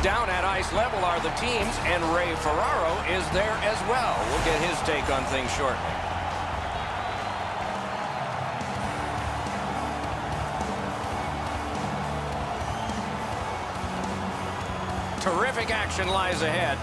Down at ice level are the teams, and Ray Ferraro is there as well. We'll get his take on things shortly. Terrific action lies ahead.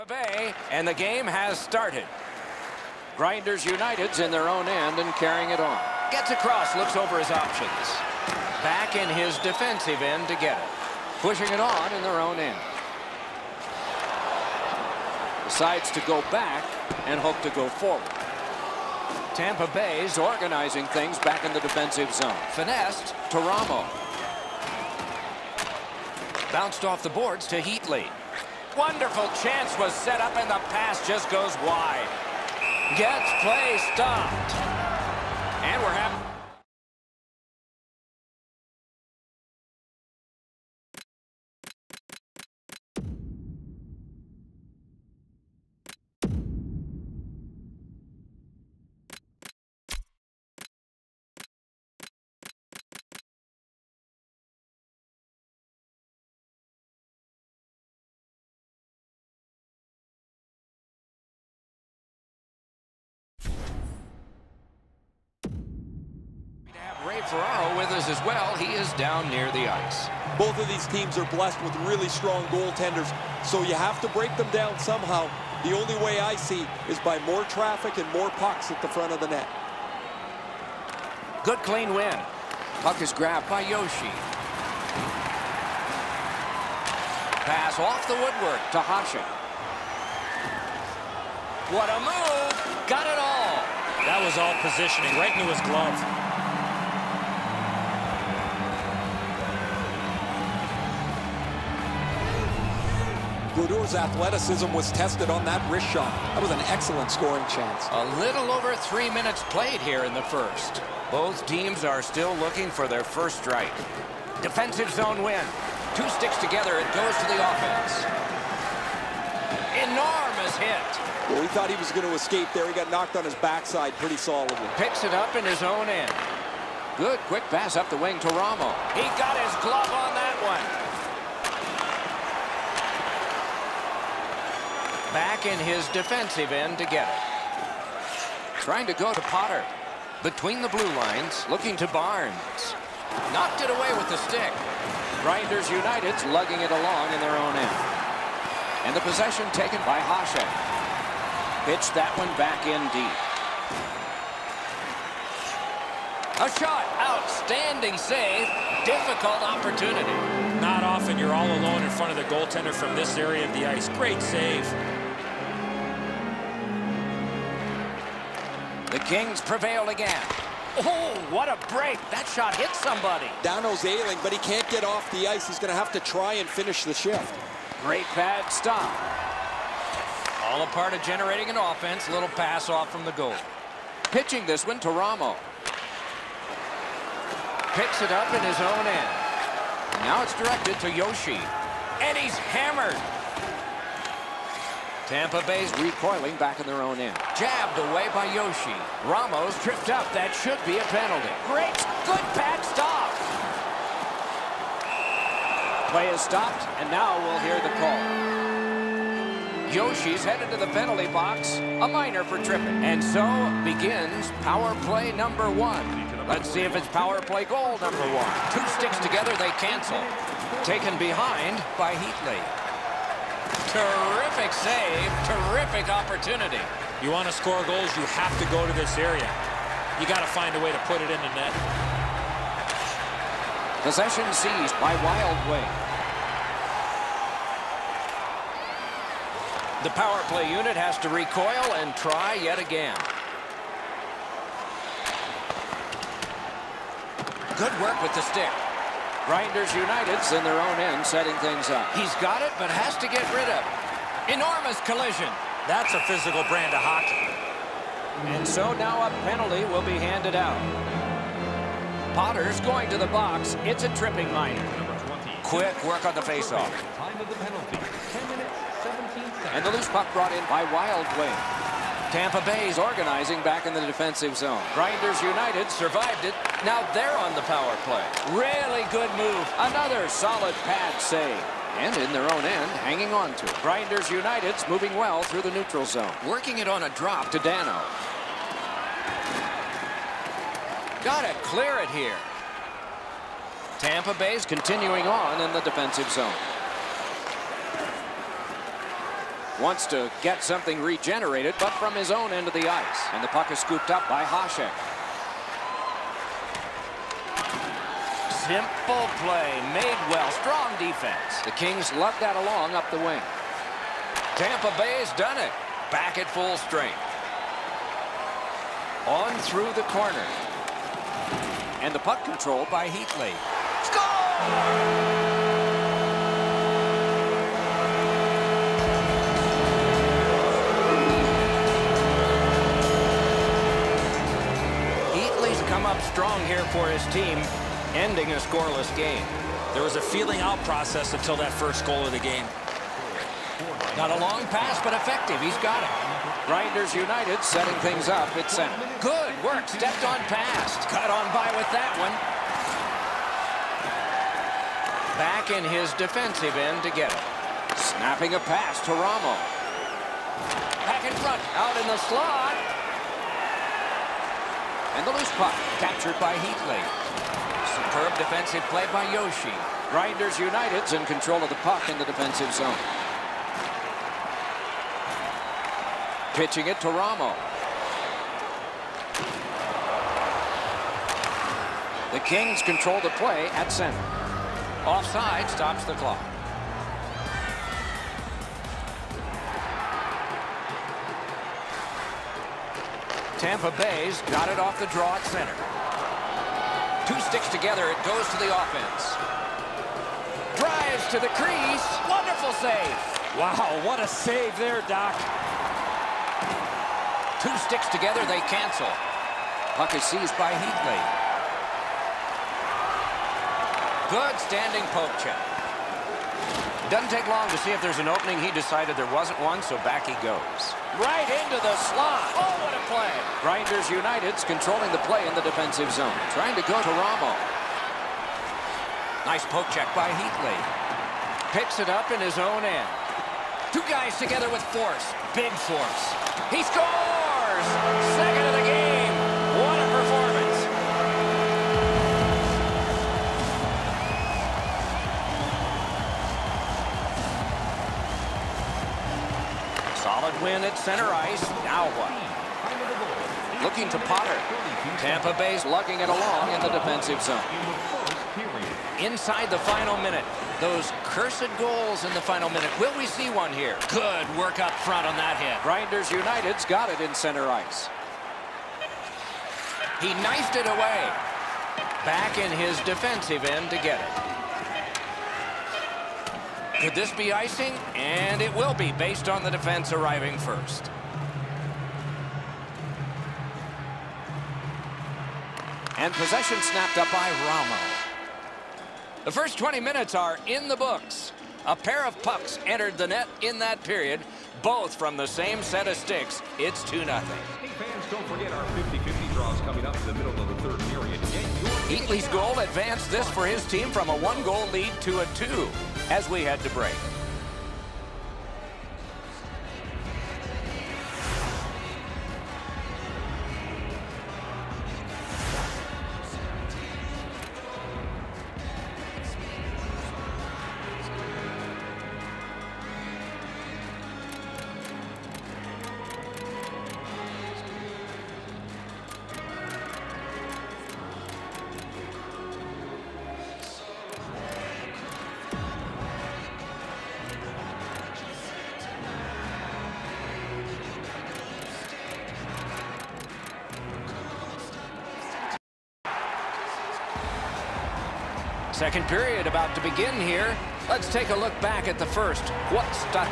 Bay, and the game has started. Grinders United's in their own end and carrying it on. Gets across, looks over his options. Back in his defensive end to get it. Pushing it on in their own end. Decides to go back and hope to go forward. Tampa Bay's organizing things back in the defensive zone. Finessed to Ramo. Bounced off the boards to Heatley. Wonderful chance was set up, and the pass just goes wide. Gets play stopped. And we're having... Ferraro with us as well. He is down near the ice. Both of these teams are blessed with really strong goaltenders, so you have to break them down somehow. The only way I see is by more traffic and more pucks at the front of the net. Good clean win. Puck is grabbed by Yoshi. Pass off the woodwork to Hasha. What a move! Got it all. That was all positioning right into his glove. Brodor's athleticism was tested on that wrist shot. That was an excellent scoring chance. A little over 3 minutes played here in the first. Both teams are still looking for their first strike. Defensive zone win. Two sticks together, it goes to the offense. Enormous hit. Well, he thought he was going to escape there. He got knocked on his backside pretty solidly. Picks it up in his own end. Good quick pass up the wing to Ramo. He got his glove on that one. Back in his defensive end to get it. Trying to go to Potter. Between the blue lines, looking to Barnes. Knocked it away with the stick. Grinders United's lugging it along in their own end. And the possession taken by Hasha. Pitched that one back in deep. A shot. Outstanding save. Difficult opportunity. Not often you're all alone in front of the goaltender from this area of the ice. Great save. The Kings prevailed again. Oh, what a break. That shot hit somebody. Dano's ailing, but he can't get off the ice. He's going to have to try and finish the shift. Great pad stop. All a part of generating an offense. Little pass off from the goal. Pitching this one to Ramo. Picks it up in his own end. Now it's directed to Yoshi. And he's hammered. Tampa Bay's recoiling back in their own end. Jabbed away by Yoshi. Ramos tripped up. That should be a penalty. Great. Good pad stop. Play is stopped, and now we'll hear the call. Yoshi's headed to the penalty box. A minor for tripping. And so begins power play number 1. Let's see if it's power play goal number 1. Two sticks together, they cancel. Taken behind by Heatley. Terrific save, terrific opportunity. You want to score goals, you have to go to this area. You got to find a way to put it in the net. Possession seized by Wild Wing. The power play unit has to recoil and try yet again. Good work with the stick. Grinders United's in their own end, setting things up. He's got it, but has to get rid of it. Enormous collision. That's a physical brand of hockey. And so now a penalty will be handed out. Potter's going to the box. It's a tripping minor. Quick work on the faceoff. Time of the penalty, 10 minutes, 17 seconds. And the loose puck brought in by Wild Wing. Tampa Bay's organizing back in the defensive zone. Grinders United survived it. Now they're on the power play. Really good move. Another solid pad save. And in their own end, hanging on to it. Grinders United's moving well through the neutral zone. Working it on a drop to Dano. Gotta clear it here. Tampa Bay's continuing on in the defensive zone. Wants to get something regenerated, but from his own end of the ice. And the puck is scooped up by Hasek. Simple play, made well, strong defense. The Kings love that along up the wing. Tampa Bay's done it. Back at full strength. On through the corner. And the puck controlled by Heatley. Score! Come up strong here for his team, ending a scoreless game. There was a feeling out process until that first goal of the game. Not a long pass, but effective. He's got it. Grinders United setting things up at center. Good work. Stepped on past. Cut on by with that one. Back in his defensive end to get it. Snapping a pass to Ramo. Back in front. Out in the slot. And the loose puck captured by Heatley. Superb defensive play by Yoshi. Grinders United's in control of the puck in the defensive zone. Pitching it to Ramo. The Kings control the play at center. Offside stops the clock. Tampa Bay's got it off the draw at center. Two sticks together, it goes to the offense. Drives to the crease. Wonderful save. Wow, what a save there, Doc. Two sticks together, they cancel. Puck is seized by Heatley. Good standing poke check. Doesn't take long to see if there's an opening. He decided there wasn't one, so back he goes. Right into the slot. Oh, what a play. Grinders United's controlling the play in the defensive zone. Trying to go to Ramo. Nice poke check by Heatley. Picks it up in his own end. Two guys together with force. Big force. He scores! Second of the game. What a performance. Solid win at center ice. Now what? Looking to Potter. Tampa Bay's lugging it along in the defensive zone. Inside the final minute. Those cursed goals in the final minute. Will we see one here? Good work up front on that hit. Grinders United's got it in center ice. He knifed it away. Back in his defensive end to get it. Could this be icing? And it will be, based on the defense arriving first. And possession snapped up by Ramo. The first 20 minutes are in the books. A pair of pucks entered the net in that period, both from the same set of sticks. It's 2-0. Hey fans, don't forget our 50-50 draws coming up in the middle of the third period. Heatley's goal advanced this for his team from a 1-goal lead to a 2 as we head to break. Second period about to begin here. Let's take a look back at the first. What stuck?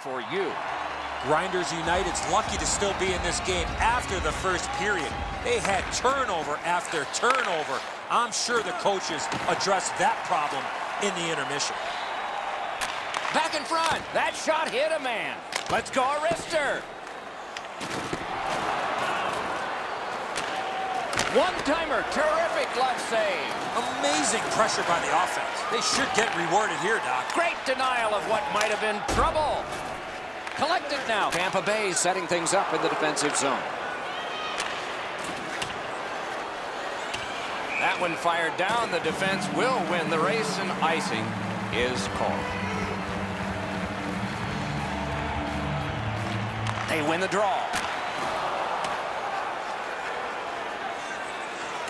For you. Grinders United's lucky to still be in this game after the first period. They had turnover after turnover. I'm sure the coaches addressed that problem in the intermission. Back in front. That shot hit a man. Let's go, Arister. One-timer. Terrific glove save. Amazing pressure by the offense. They should get rewarded here, Doc. Great denial of what might have been trouble. Collected now. Tampa Bay setting things up in the defensive zone. That one fired down. The defense will win the race, and icing is called. They win the draw.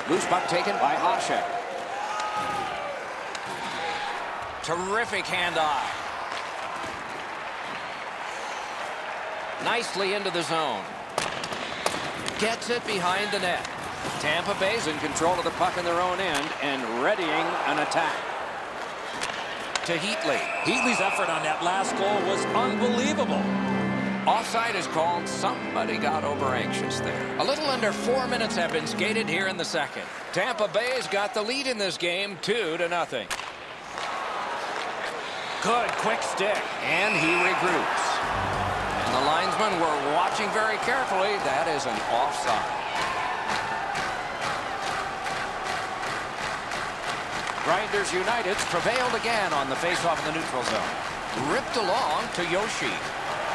Loose puck taken by Hasek. Terrific handoff. Nicely into the zone. Gets it behind the net. Tampa Bay's in control of the puck in their own end and readying an attack. To Heatley. Heatley's effort on that last goal was unbelievable. Offside is called. Somebody got over anxious there. A little under 4 minutes have been skated here in the second. Tampa Bay's got the lead in this game, 2-0. Good quick stick, and he regroups. And the linesmen were watching very carefully. That is an offside. Grinders United's prevailed again on the faceoff in the neutral zone. Ripped along to Yoshi.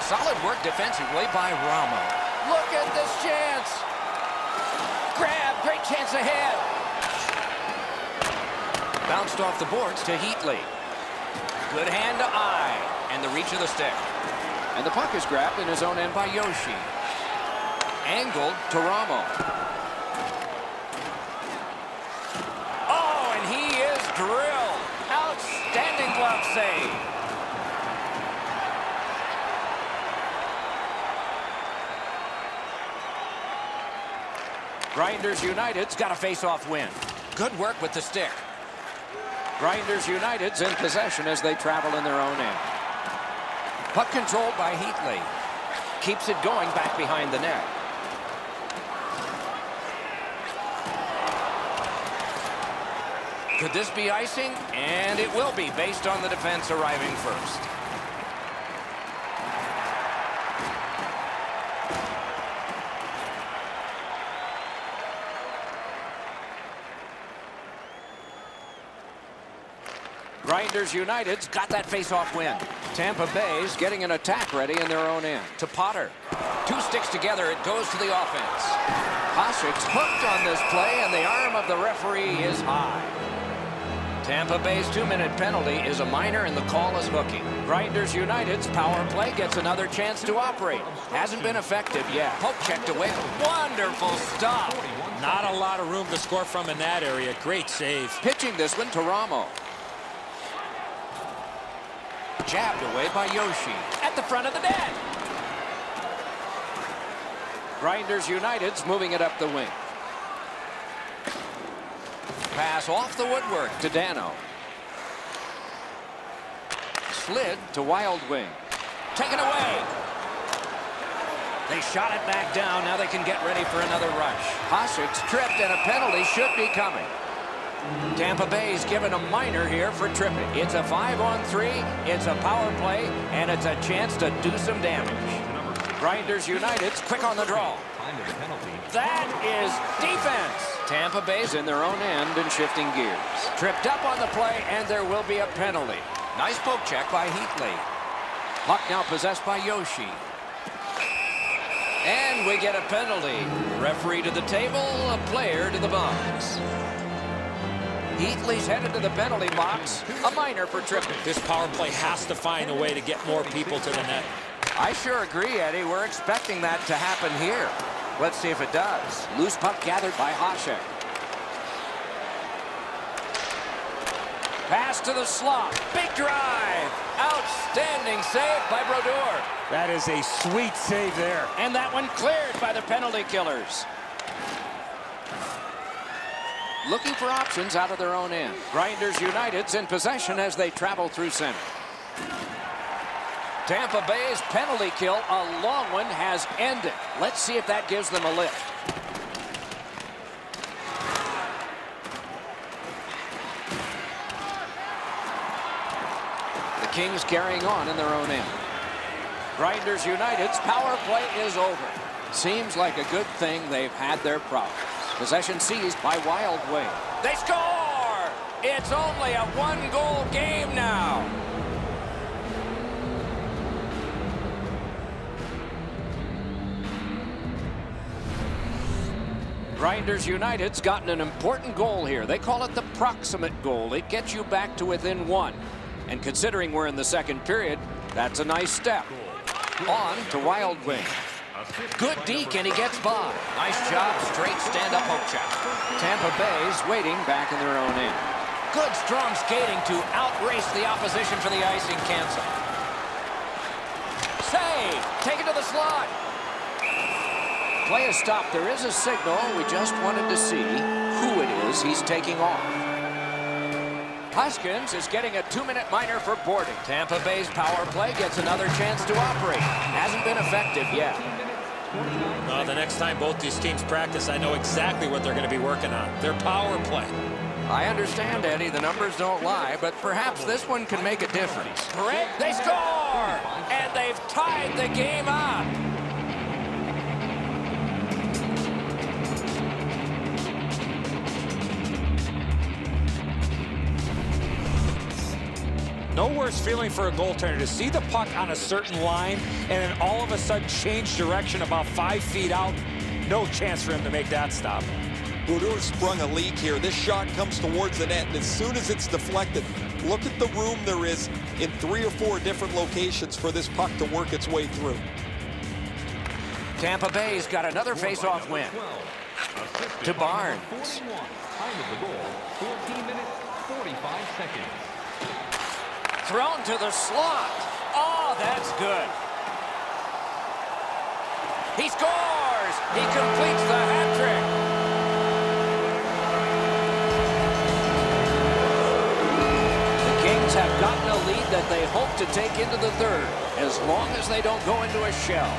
Solid work defensively by Ramo. Look at this chance. Grab, great chance ahead. Bounced off the boards to Heatley. Good hand to eye, and the reach of the stick. And the puck is grabbed in his own end by Yoshi. Angled to Ramo. Oh, and he is drilled. Outstanding glove save. Grinders United's got a face-off win. Good work with the stick. Grinders United's in possession as they travel in their own end. Puck controlled by Heatley. Keeps it going back behind the net. Could this be icing? And it will be, based on the defense arriving first. Grinders United's got that face-off win. Tampa Bay's getting an attack ready in their own end. To Potter. Two sticks together, it goes to the offense. Hasek's hooked on this play, and the arm of the referee is high. Tampa Bay's 2-minute penalty is a minor, and the call is hooking. Grinders United's power play gets another chance to operate. Hasn't been effective yet. Poke checked away. Wonderful stop. Not a lot of room to score from in that area. Great save. Pitching this one to Ramo. Jabbed away by Yoshi at the front of the net. Grinders United's moving it up the wing. Pass off the woodwork to Dano. Slid to Wild Wing. Taken away. They shot it back down. Now they can get ready for another rush. Hasek's tripped, and a penalty should be coming. Tampa Bay's given a minor here for tripping. It's a 5-on-3, it's a power play, and it's a chance to do some damage. Grinders United's quick on the draw. That is defense. Tampa Bay's in their own end and shifting gears. Tripped up on the play, and there will be a penalty. Nice poke check by Heatley. Puck now possessed by Yoshi. And we get a penalty. Referee to the table, a player to the box. Heatley's headed to the penalty box. A minor for tripping. This power play has to find a way to get more people to the net. I sure agree, Eddie. We're expecting that to happen here. Let's see if it does. Loose puck gathered by Hasek. Pass to the slot. Big drive. Outstanding save by Brodeur. That is a sweet save there. And that one cleared by the penalty killers. Looking for options out of their own end. Grinders United's in possession as they travel through center. Tampa Bay's penalty kill, a long one, has ended. Let's see if that gives them a lift. The Kings carrying on in their own end. Grinders United's power play is over. Seems like a good thing they've had their problems. Possession seized by Wild Wing. They score! It's only a one-goal game now. Grinders United's gotten an important goal here. They call it the proximate goal. It gets you back to within one. And considering we're in the second period, that's a nice step. On to Wild Wing. Good deke, and he gets by. Nice job, straight stand-up hook check. Tampa Bay's waiting back in their own end. Good strong skating to outrace the opposition for the icing cancel. Save! Taken to the slot. Play is stopped. There is a signal. We just wanted to see who it is he's taking off. Hoskins is getting a 2-minute minor for boarding. Tampa Bay's power play gets another chance to operate. Hasn't been effective yet. The next time both these teams practice, I know exactly what they're going to be working on. Their power play. I understand, Eddie. The numbers don't lie, but perhaps this one can make a difference. Correct? They score! And they've tied the game up. No worse feeling for a goaltender to see the puck on a certain line and then all of a sudden change direction about 5 feet out. No chance for him to make that stop. Brodeur sprung a leak here. This shot comes towards the net, and as soon as it's deflected, look at the room there is in 3 or 4 different locations for this puck to work its way through. Tampa Bay's got another face-off win. To Barnes. Time of the goal, 14 minutes, 45 seconds. Thrown to the slot. Oh, that's good. He scores! He completes the hat trick. The Kings have gotten a lead that they hope to take into the third, as long as they don't go into a shell.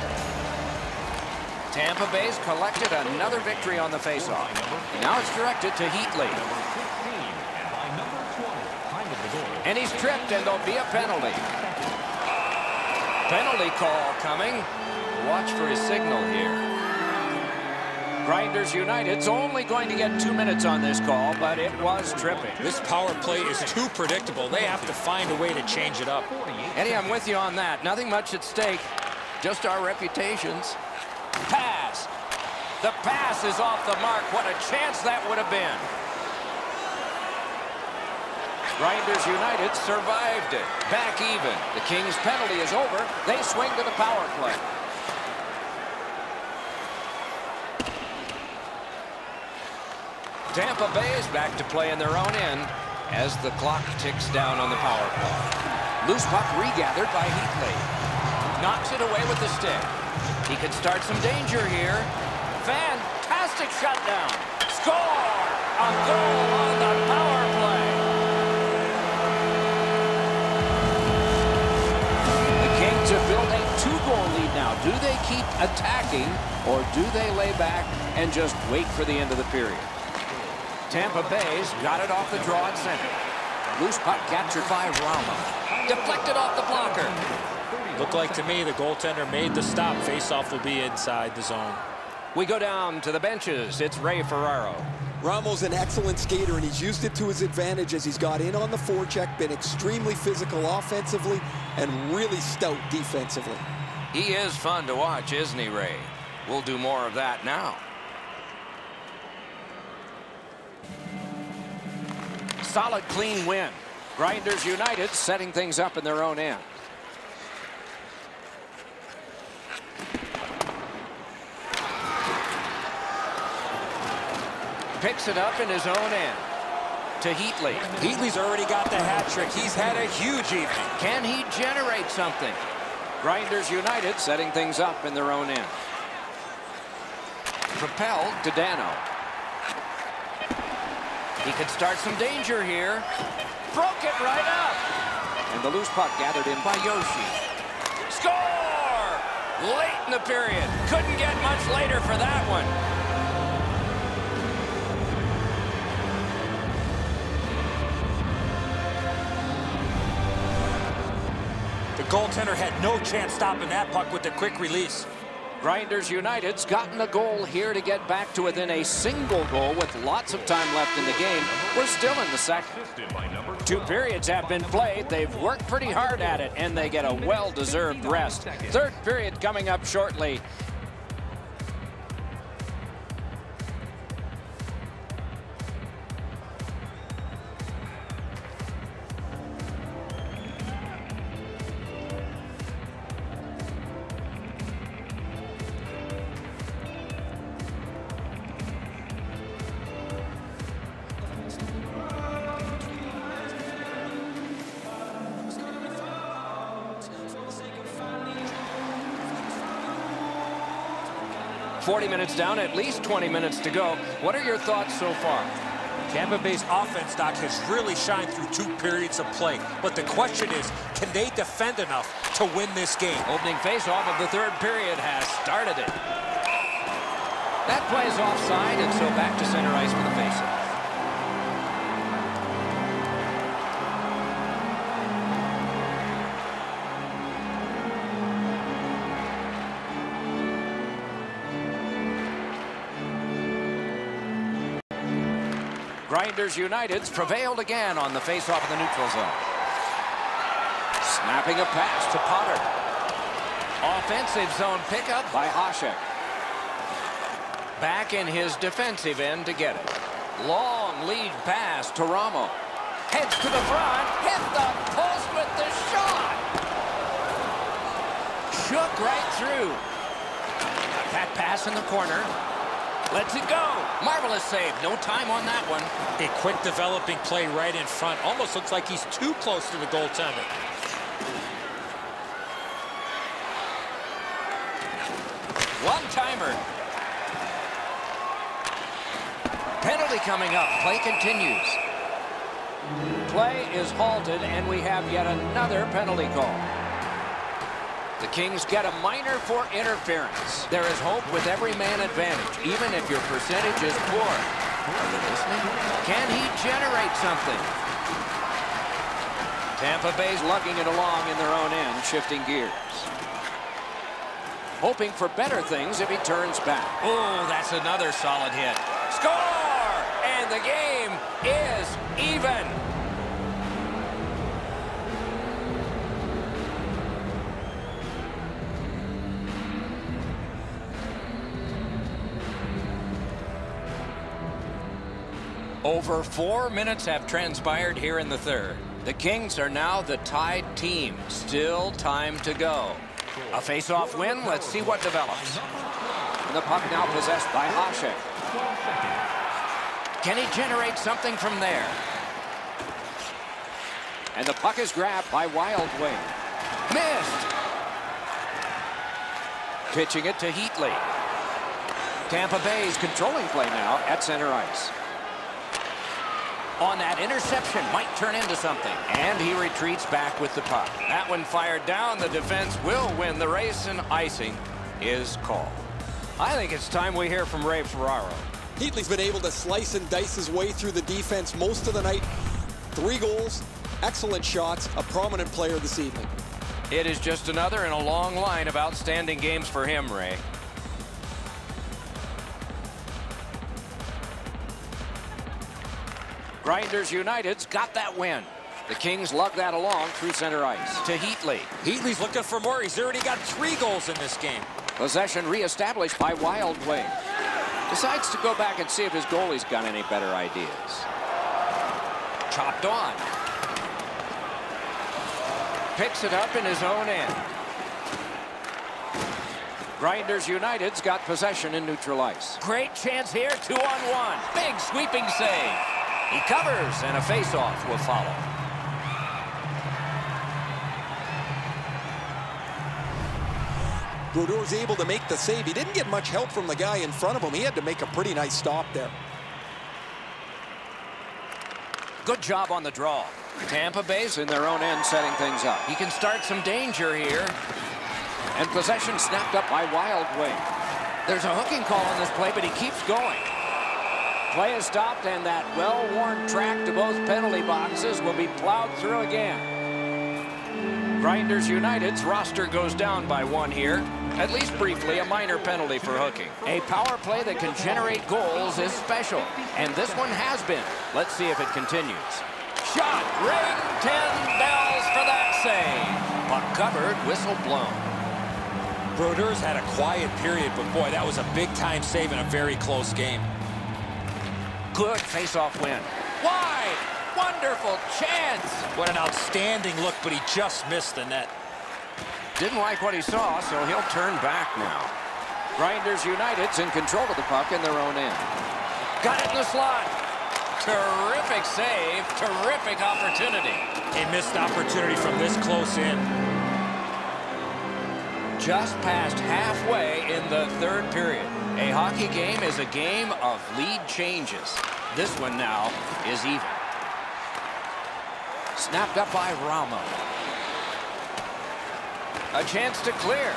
Tampa Bay's collected another victory on the faceoff. Now it's directed to Heatley. And he's tripped, and there'll be a penalty. Penalty call coming. Watch for his signal here. Grinders United's only going to get 2 minutes on this call, but it was tripping. This power play is too predictable. They have to find a way to change it up. Eddie, I'm with you on that. Nothing much at stake, just our reputations. Pass. The pass is off the mark. What a chance that would have been. Grinders United survived it. Back even. The Kings' penalty is over. They swing to the power play. Tampa Bay is back to play in their own end as the clock ticks down on the power play. Loose puck regathered by Heatley. Knocks it away with the stick. He could start some danger here. Fantastic shutdown. Score! A goal on the power play. To build a 2-goal lead now. Do they keep attacking, or do they lay back and just wait for the end of the period? Tampa Bay's got it off the draw at center. Loose puck captured by Rama. Deflected off the blocker. Looked like to me the goaltender made the stop. Faceoff will be inside the zone. We go down to the benches. It's Ray Ferraro. Ramo's an excellent skater, and he's used it to his advantage as he's got in on the forecheck, been extremely physical offensively, and really stout defensively. He is fun to watch, isn't he, Ray? We'll do more of that now. Solid, clean win. Grinders United setting things up in their own end. Picks it up in his own end. To Heatley. Heatley's already got the hat trick. He's had a huge evening. Can he generate something? Grinders United setting things up in their own end. Propelled to Dano. He could start some danger here. Broke it right up. And the loose puck gathered in by Yoshi. Score! Late in the period. Couldn't get much later for that one. The goaltender had no chance stopping that puck with the quick release. Grinders United's gotten a goal here to get back to within a single goal with lots of time left in the game. We're still in the second. 2 periods have been played. They've worked pretty hard at it, and they get a well-deserved rest. Third period coming up shortly. .40 minutes down, at least 20 minutes to go. What are your thoughts so far? Tampa Bay's offense, Doc, has really shined through 2 periods of play. But the question is, can they defend enough to win this game? Opening face-off of the third period has started it. That play is offside, and so back to center ice for the face-off. Grinders United's prevailed again on the face-off of the neutral zone. Snapping a pass to Potter. Offensive zone pickup by Hasek. Back in his defensive end to get it. Long lead pass to Ramo. Heads to the front. Hit the post with the shot. Shook right through. That pass in the corner. Lets it go. Marvelous save. No time on that one. A quick developing play right in front. Almost looks like he's too close to the goaltender. One-timer. Penalty coming up. Play continues. Play is halted, and we have yet another penalty call. The Kings get a minor for interference. There is hope with every man advantage, even if your percentage is poor. Are you listening? Can he generate something? Tampa Bay's lugging it along in their own end, shifting gears. Hoping for better things if he turns back. Oh, that's another solid hit. Score! And the game is even. Over 4 minutes have transpired here in the third. The Kings are now the tied team. Still time to go. A face-off win. Let's see what develops. The puck now possessed by Hasek. Can he generate something from there? And the puck is grabbed by Wild Wing. Missed. Pitching it to Heatley. Tampa Bay's controlling play now at center ice. On that interception, might turn into something. And he retreats back with the puck. That one fired down. The defense will win the race, and icing is called. I think it's time we hear from Ray Ferraro. Heatley's been able to slice and dice his way through the defense most of the night. 3 goals, excellent shots, a prominent player this evening. It is just another in a long line of outstanding games for him, Ray. Grinders United's got that win. The Kings lug that along through center ice to Heatley. Heatley's looking for more. He's already got 3 goals in this game. Possession reestablished by Wild Wing. Decides to go back and see if his goalie's got any better ideas. chopped on. Picks it up in his own end. Grinders United's got possession in neutral ice. Great chance here, 2-on-1. Big sweeping save. He covers, and a face-off will follow. Brodor's able to make the save. He didn't get much help from the guy in front of him. He had to make a pretty nice stop there. Good job on the draw. Tampa Bay's in their own end setting things up. He can start some danger here. And possession snapped up by Wild Wing. There's a hooking call on this play, but he keeps going. Play is stopped, and that well-worn track to both penalty boxes will be plowed through again. Grinders United's roster goes down by 1 here. At least briefly, a minor penalty for hooking. A power play that can generate goals is special, and this one has been. Let's see if it continues. Shot, ring, 10 bells for that save. Puck covered, whistle blown. Brodor's had a quiet period, but boy, that was a big-time save in a very close game. Good face-off win. Wide, wonderful chance. What an outstanding look, but he just missed the net. Didn't like what he saw, so he'll turn back now. Grinders United's in control of the puck in their own end. Got it in the slot. Terrific save, terrific opportunity. A missed opportunity from this close in. Just past halfway in the third period. A hockey game is a game of lead changes. This one now is even. Snapped up by Rama. A chance to clear.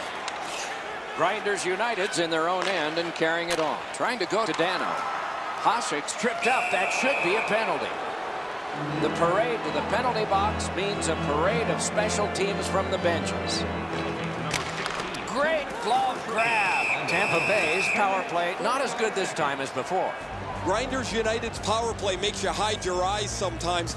Grinders United's in their own end and carrying it on. Trying to go to Dano. Hasek's tripped up. That should be a penalty. The parade to the penalty box means a parade of special teams from the benches. Great glove grab. Tampa Bay's power play not as good this time as before. Grinders United's power play makes you hide your eyes sometimes.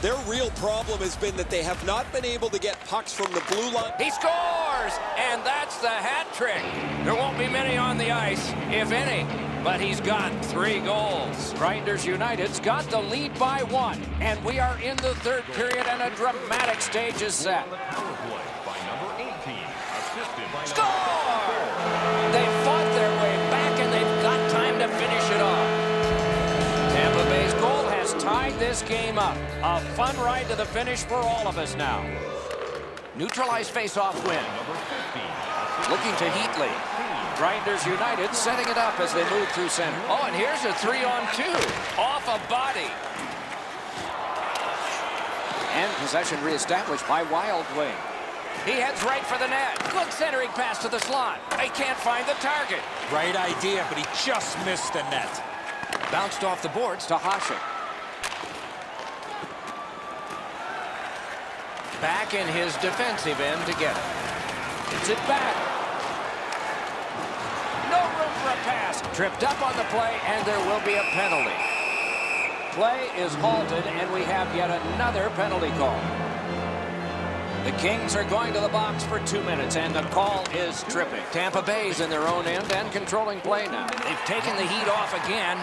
Their real problem has been that they have not been able to get pucks from the blue line. He scores, and that's the hat trick. There won't be many on the ice, if any, but he's got 3 goals. Grinders United's got the lead by 1, and we are in the third period, and a dramatic stage is set. Score! They fought their way back, and they've got time to finish it off. Tampa Bay's goal has tied this game up. A fun ride to the finish for all of us now. Neutralized face-off win. Looking to Heatley. Grinders United setting it up as they move through center. Oh, and here's a 3-on-2. Off a body. And possession reestablished by Wild Wing. He heads right for the net. Good centering pass to the slot. They can't find the target. Right idea, but he just missed the net. Bounced off the boards to Hasek. Back in his defensive end to get it. Gets it back. No room for a pass. Tripped up on the play, and there will be a penalty. Play is halted, and we have yet another penalty call. The Kings are going to the box for 2 minutes, and the call is tripping. Tampa Bay's in their own end and controlling play now. They've taken the heat off again.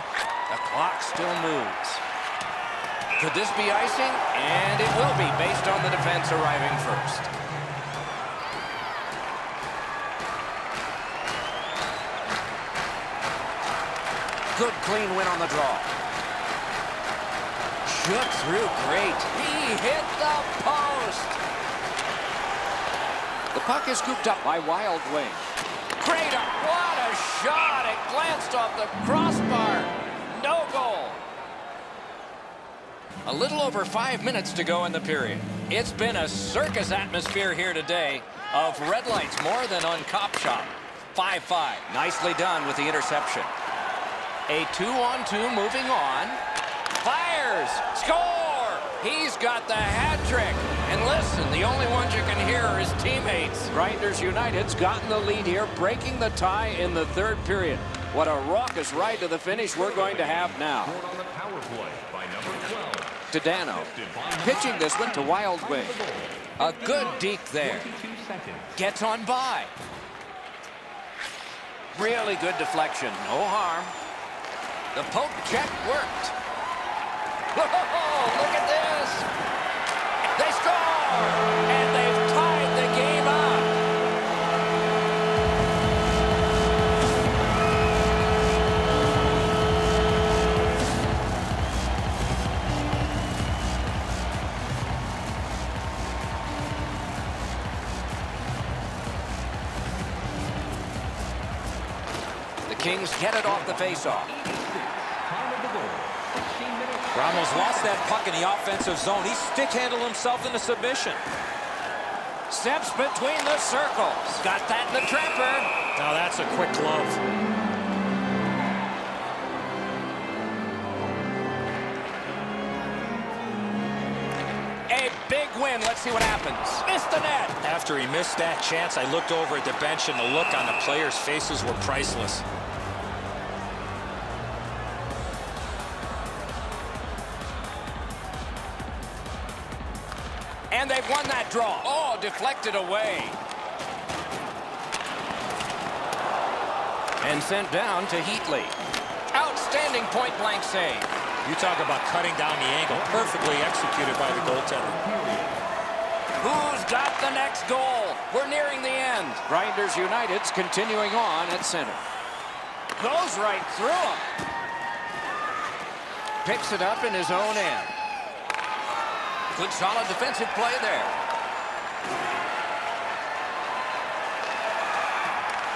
The clock still moves. Could this be icing? And it will be, based on the defense arriving first. Good clean win on the draw. Shook through great. He hit the post. The puck is scooped up by Wild Wing. Great, what a shot. It glanced off the crossbar. No goal. A little over 5 minutes to go in the period. It's been a circus atmosphere here today of red lights more than on Cop Shop. 5-5. Nicely done with the interception. A 2-on-2 moving on. Fires. Score. He's got the hat trick. And listen, the only ones you can hear are his teammates. Grinders United's gotten the lead here, breaking the tie in the third period. What a raucous ride to the finish we're going to have now. To Dano. Pitching this one to Wild Wing. A good deke there. Gets on by. Really good deflection. No harm. The poke check worked. Whoa, look at this. They score, and they've tied the game up. The Kings get it off the faceoff. Ramos lost that puck in the offensive zone. He stick-handled himself into submission. Steps between the circles. Got that in the trapper. Now that's a quick glove. A big win. Let's see what happens. Missed the net. After he missed that chance, I looked over at the bench, and the look on the players' faces were priceless. And they've won that draw. Oh, deflected away. And sent down to Heatley. Outstanding point-blank save. You talk about cutting down the angle. Perfectly executed by the goaltender. Who's got the next goal? We're nearing the end. Grinders United's continuing on at center. Goes right through him. Picks it up in his own end. Good solid defensive play there.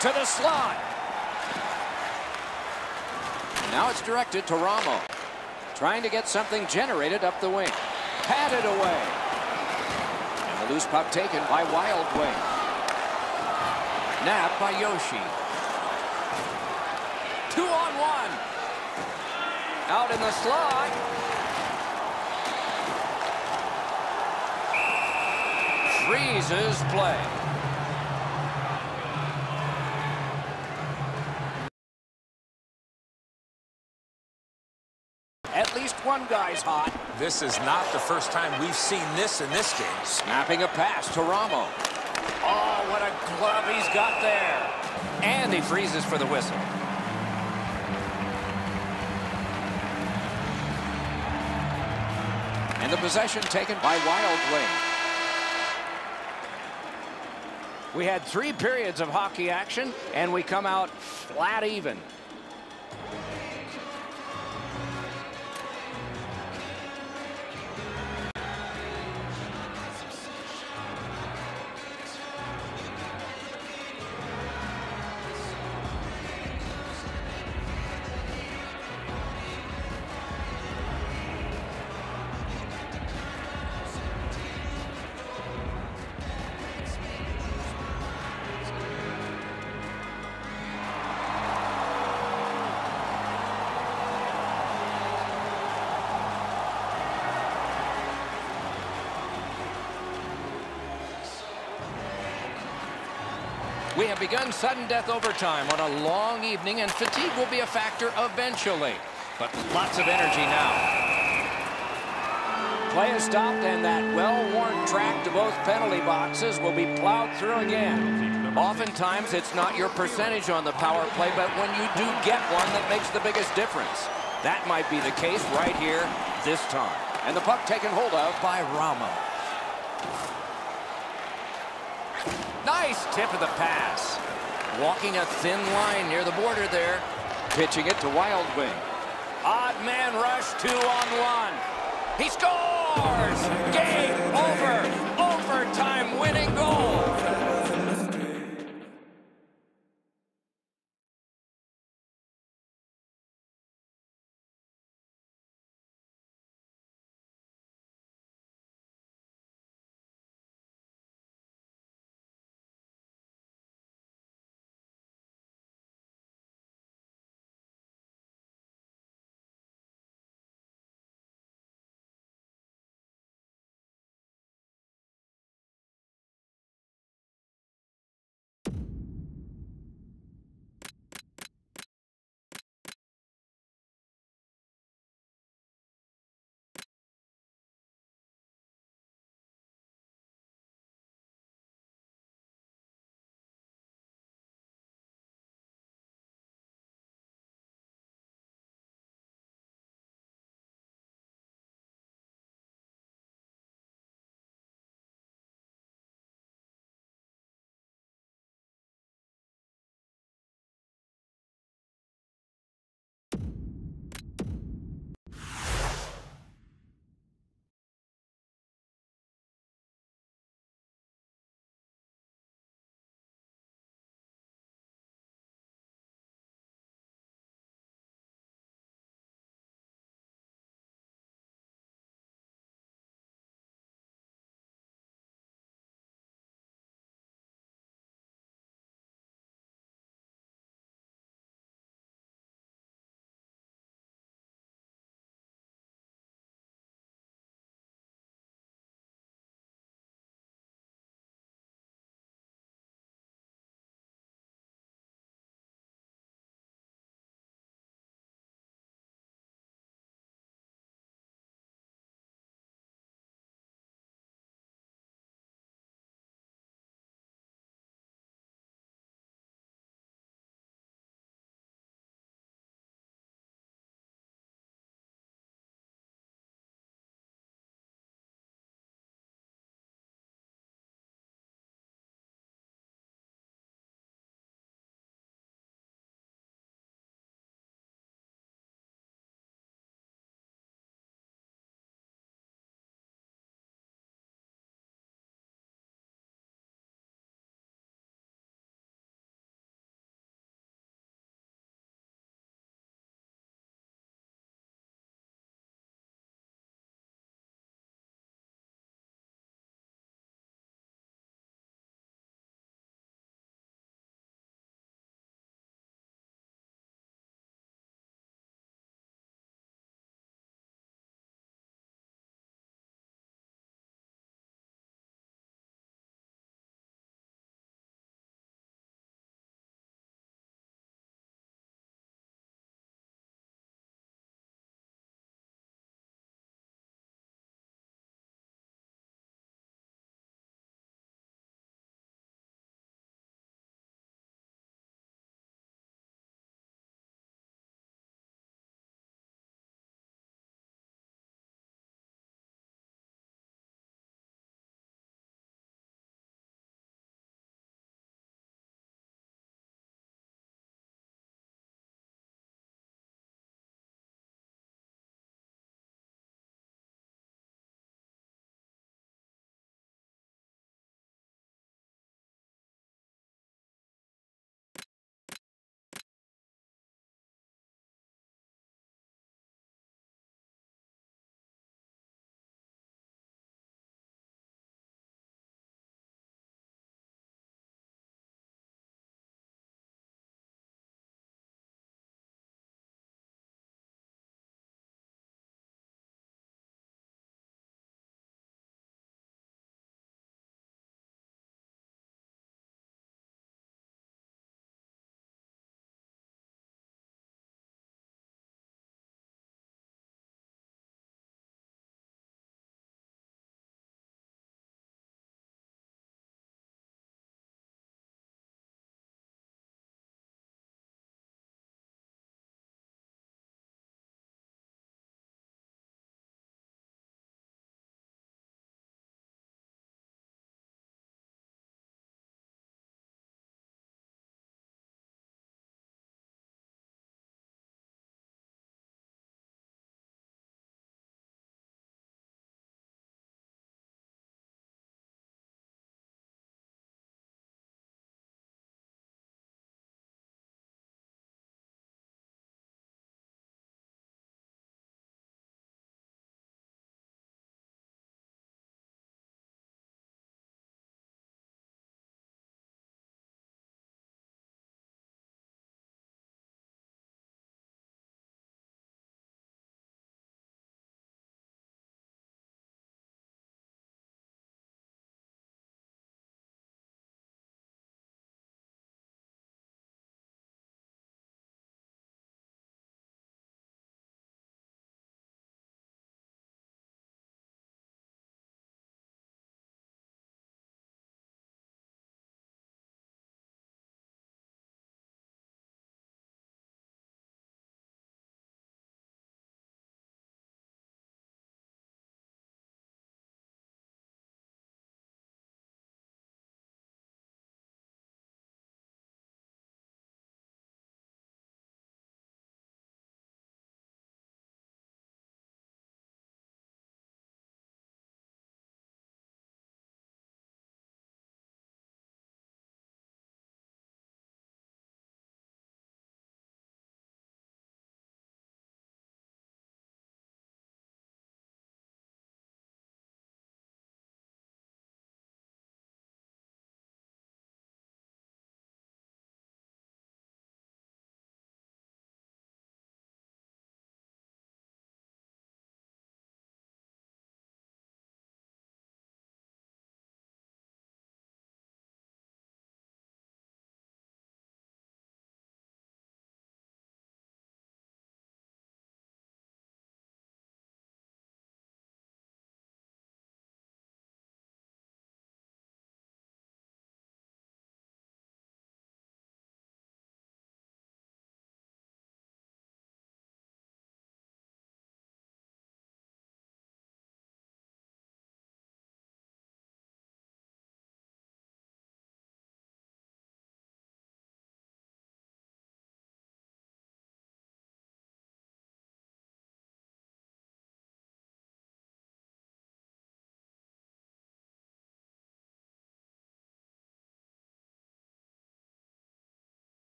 To the slot. Now it's directed to Ramos. Trying to get something generated up the wing. Patted away. And the loose puck taken by Wild Wing. Napped by Yoshi. 2-on-1. Out in the slot. Freezes play. At least one guy's hot. This is not the first time we've seen this in this game. Snapping a pass to Ramos. Oh, what a glove he's got there. And he freezes for the whistle. And the possession taken by Wild Wing. We had 3 periods of hockey action, and we come out flat even. We have begun sudden death overtime on a long evening, and fatigue will be a factor eventually. But lots of energy now. Play is stopped, and that well-worn track to both penalty boxes will be plowed through again. Oftentimes, it's not your percentage on the power play, but when you do get one that makes the biggest difference. That might be the case right here this time. And the puck taken hold of by Ramos. Nice tip of the pass. Walking a thin line near the border there. Pitching it to Wild Wing. Odd man rush, 2-on-1. He scores! Game over! Overtime winning goal!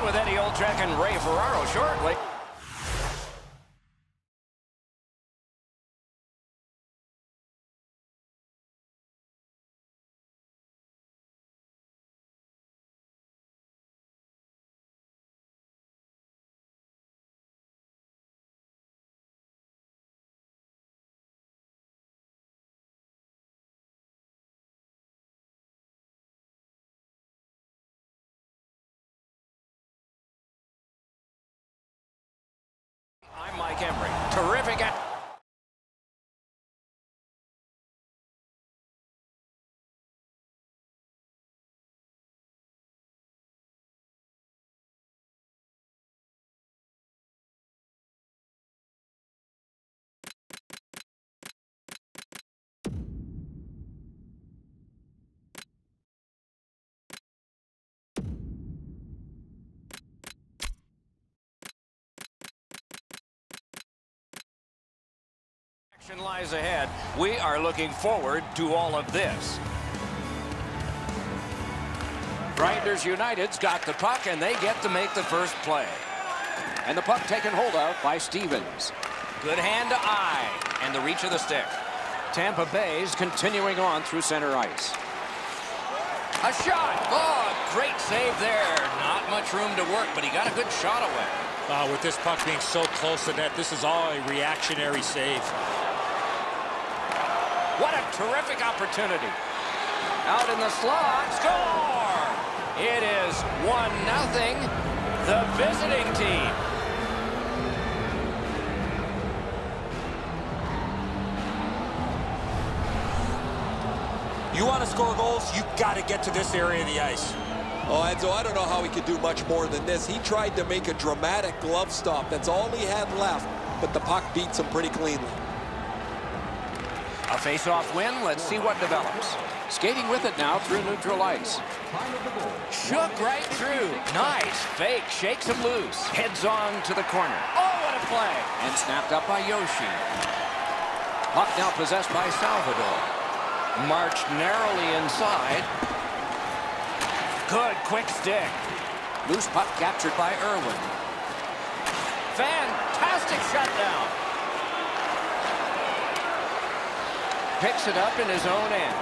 with Eddie Olczyk and Ray Ferraro shortly. I'm Mike Emery. Terrific. Action lies ahead. We are looking forward to all of this. Grinders United's got the puck, and they get to make the first play. And the puck taken hold of by Stevens. Good hand to eye, and the reach of the stick. Tampa Bay's continuing on through center ice. A shot. Oh, great save there. Not much room to work, but he got a good shot away. With this puck being so close to net, this is all a reactionary save. What a terrific opportunity. Out in the slot. Score! It is 1-0. The visiting team. You want to score goals, you got to get to this area of the ice. Oh, Enzo, I don't know how he could do much more than this. He tried to make a dramatic glove stop. That's all he had left, but the puck beats him pretty cleanly. A face-off win. Let's see what develops. Skating with it now through neutral ice. Shook right through. Nice fake. Shakes him loose. Heads on to the corner. Oh, what a play. And snapped up by Yoshi. Puck now possessed by Salvador. Marched narrowly inside. Good quick stick. Loose puck captured by Irwin. Fantastic shutdown. Picks it up in his own end.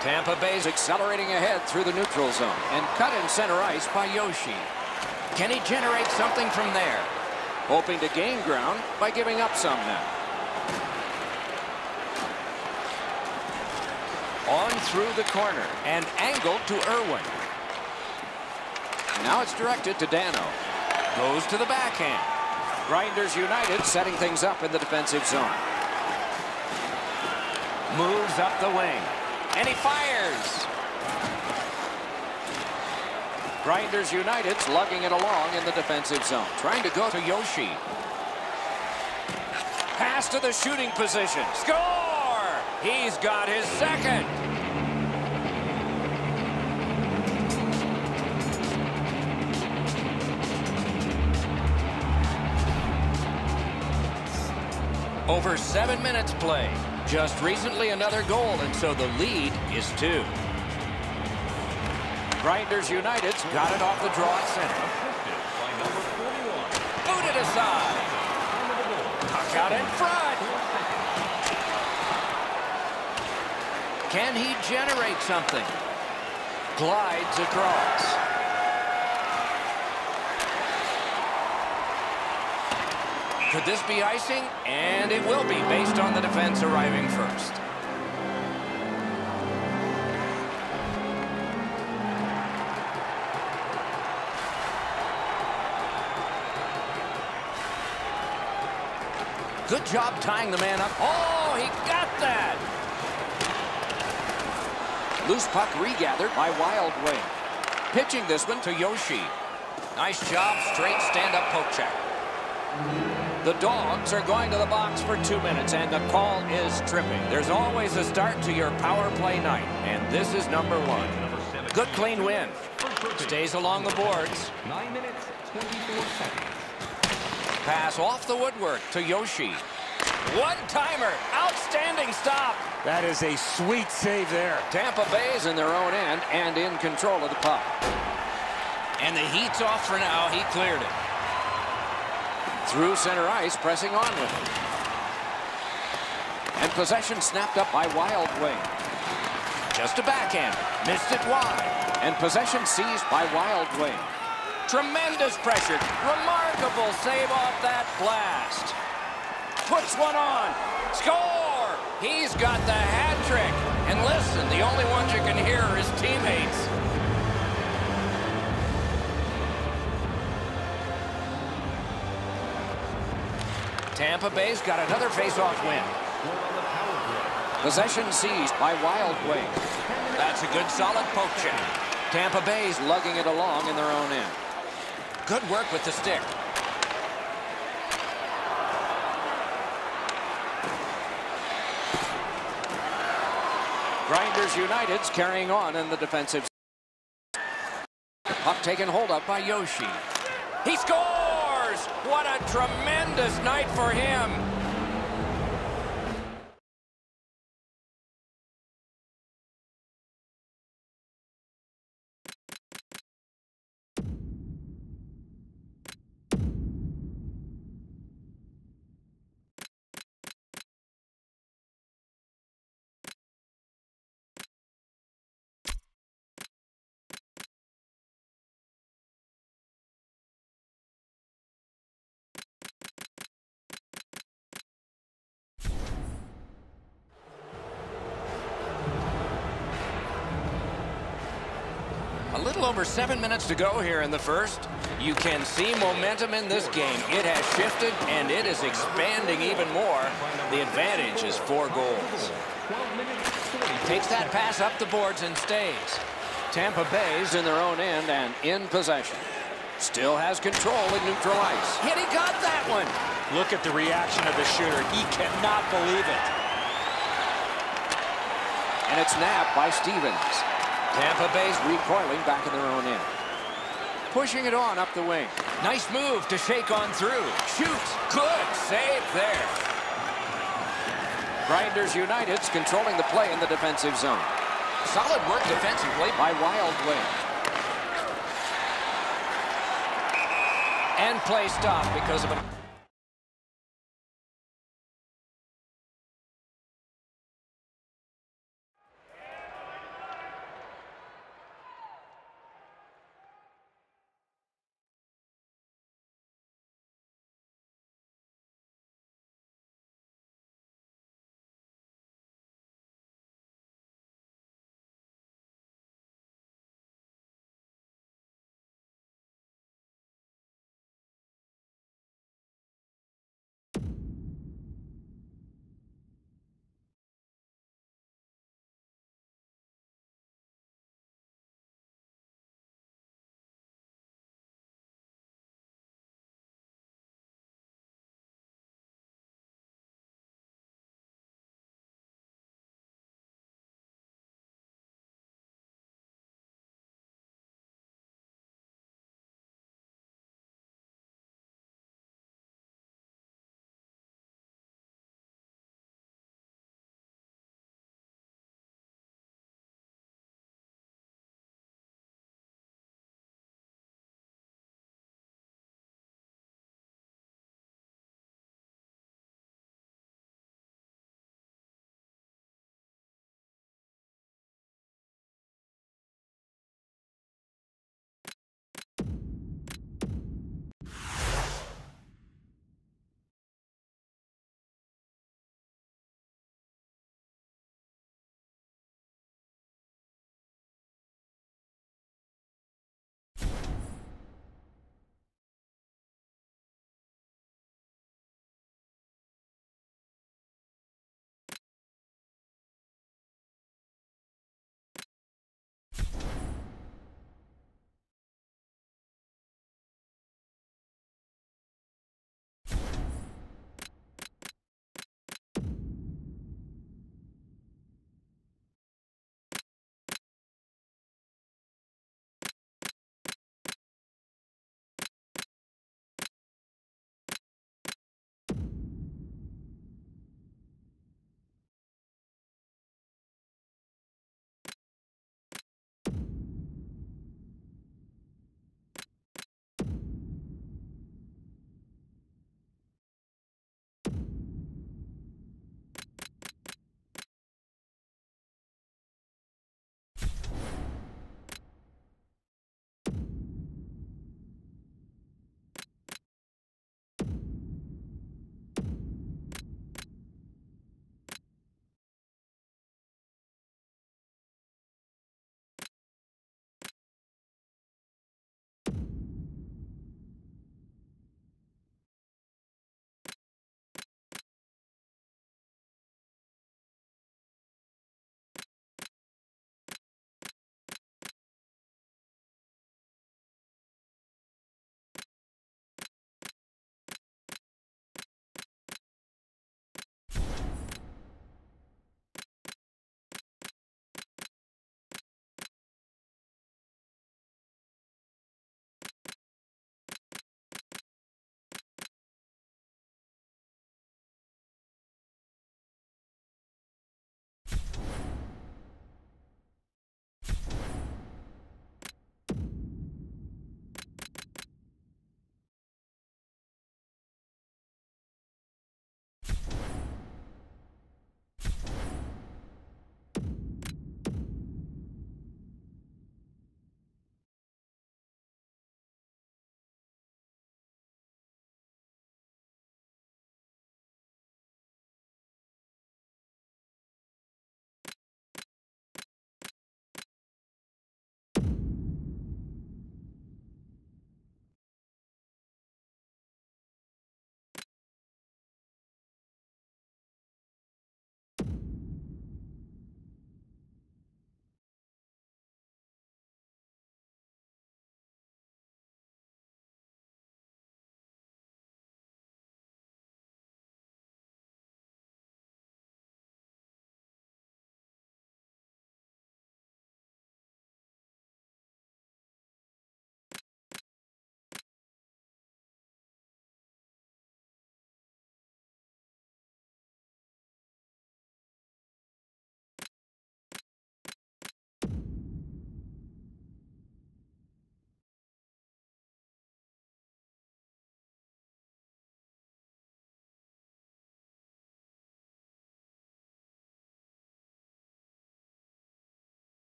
Tampa Bay's accelerating ahead through the neutral zone and cut in center ice by Yoshi. Can he generate something from there? Hoping to gain ground by giving up some now. On through the corner and angled to Irwin. Now it's directed to Dano. Goes to the backhand. Grinders United setting things up in the defensive zone. Moves up the wing. And he fires. Grinders United's lugging it along in the defensive zone. Trying to go to Yoshi. Pass to the shooting position. Score! He's got his second. Over 7 minutes played. Just recently another goal, and so the lead is 2. Grinders United's got it off the draw at center. Booted aside. Puck out in front. Can he generate something? Glides across. Could this be icing? And it will be based on the defense arriving first. Good job tying the man up. Oh, he got that. Loose puck regathered by Wild Wing. Pitching this one to Yoshi. Nice job, straight stand-up poke check. The Dogs are going to the box for 2 minutes, and the call is tripping. There's always a start to your power play night, and this is number 1. Good clean win. Stays along the boards. 9 minutes, 24 seconds. Pass off the woodwork to Yoshi. One-timer. Outstanding stop. That is a sweet save there. Tampa Bay's in their own end and in control of the puck. And the heat's off for now. He cleared it. Through center ice, pressing on with it. And possession snapped up by Wild Wing. Just a backhand. Missed it wide. And possession seized by Wild Wing. Tremendous pressure. Remarkable save off that blast. Puts one on. Score! He's got the hat trick. And listen, the only ones you can hear are his teammates. Tampa Bay's got another face-off win. Possession seized by Wild Wing. That's a good solid poke check. Tampa Bay's lugging it along in their own end. Good work with the stick. Grinders United's carrying on in the defensive. The puck taken hold of by Yoshi. He scores! What a tremendous night for him. A little over 7 minutes to go here in the first. You can see momentum in this game. It has shifted, and it is expanding even more. The advantage is 4 goals. Takes that pass up the boards and stays. Tampa Bay's in their own end and in possession. Still has control in neutral ice. Hit, he got that one. Look at the reaction of the shooter. He cannot believe it. And it's napped by Stevens. Tampa Bay's recoiling back in their own end. Pushing it on up the wing. Nice move to shake on through. Shoots. Good save there. Grinders United's controlling the play in the defensive zone. Solid work defensively by Wild Wing. And play stopped because of a...